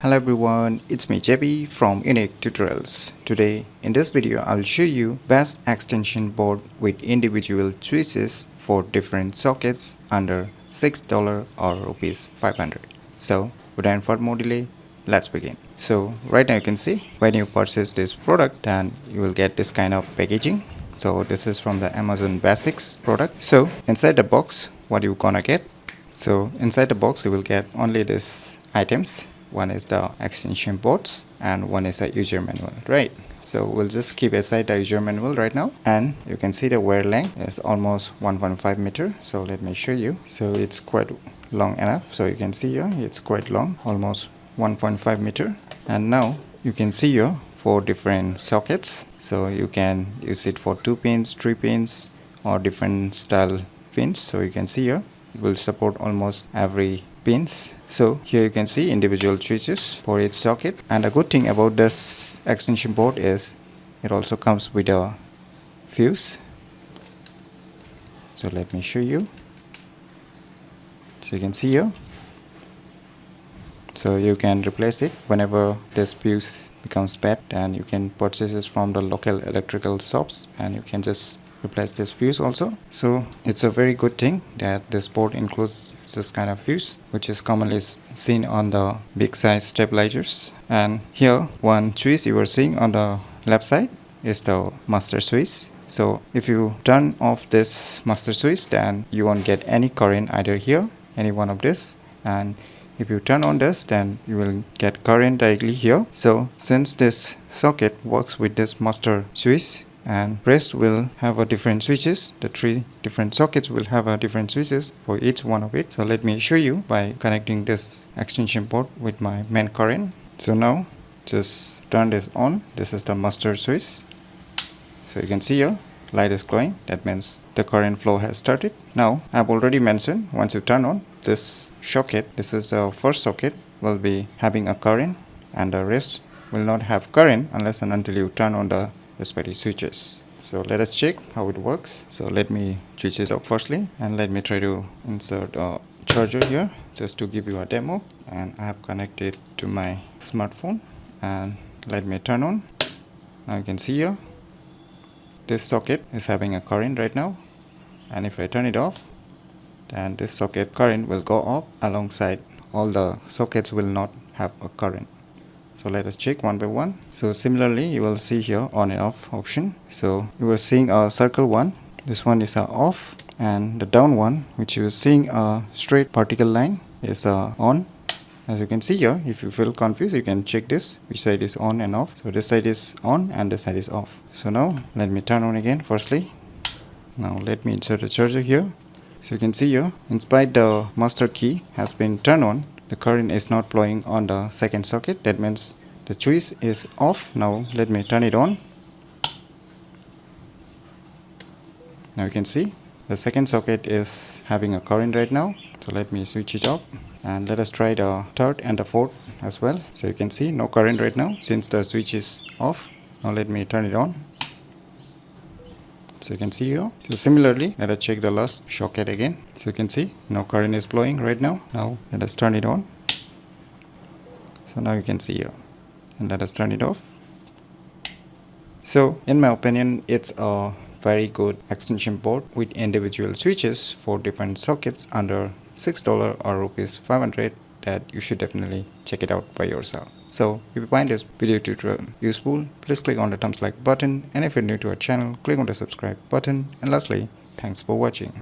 Hello everyone, it's me JB from UniqueTutorials. Today in this video I will show you best extension board with individual switches for different sockets under $6 or rupees 500. So without further more delay, let's begin. So right now you can see when you purchase this product, then you will get this kind of packaging. So this is from the Amazon Basics product. So inside the box, what you gonna get? So inside the box you will get only these items. One is the extension boards and one is a user manual, right? So we'll just keep aside the user manual right now, and you can see the wire length is almost 1.5 meter. So let me show you. So it's quite long enough. So you can see here it's quite long, almost 1.5 meter. And now you can see here 4 different sockets. So you can use it for 2 pins, 3 pins, or different style pins. So you can see here it will support almost every pins. So here you can see individual switches for each socket, and the good thing about this extension board is it also comes with a fuse. So let me show you. So you can see here, so you can replace it whenever this fuse becomes bad, and you can purchase it from the local electrical shops and you can just replace this fuse also. So it's a very good thing that this board includes this kind of fuse, which is commonly seen on the big size stabilizers. And here one switch you are seeing on the left side is the master switch. So if you turn off this master switch, then you won't get any current either here, any one of this, and if you turn on this, then you will get current directly here. So since this socket works with this master switch, and rest will have a different switches, the 3 different sockets will have a different switches for each one of it. So let me show you by connecting this extension board with my main current. So now just turn this on. This is the master switch. So you can see here light is glowing, that means the current flow has started. Now I've already mentioned, once you turn on this socket, this is the first socket, will be having a current, and the rest will not have current unless and until you turn on the respective switches. So let us check how it works. So let me switch this up firstly, and let me try to insert a charger here just to give you a demo. And I have connected to my smartphone, and let me turn on. Now you can see here this socket is having a current right now, and if I turn it off, then this socket current will go off alongside all the sockets will not have a current. So let us check one by one. So similarly you will see here on and off option. So you are seeing a circle one, this one is a off, and the down one, which you are seeing a straight particle line, is on. As you can see here, if you feel confused, you can check this, which side is on and off. So this side is on and this side is off. So now let me turn on again firstly. Now let me insert the charger here. So you can see here, in spite the master key has been turned on, the current is not flowing on the second socket. That means the switch is off. Now let me turn it on. Now you can see the second socket is having a current right now. So let me switch it off, and let us try the third and the fourth as well. So you can see no current right now since the switch is off. Now let me turn it on. So you can see here. So similarly, let us check the last socket again. So you can see no current is flowing right now. Now let us turn it on. So now you can see here, and let us turn it off. So in my opinion, it's a very good extension board with individual switches for different sockets under $6 or rupees 500 that you should definitely check it out by yourself. So if you find this video tutorial useful, please click on the thumbs like button, and if you're new to our channel, click on the subscribe button, and lastly, thanks for watching.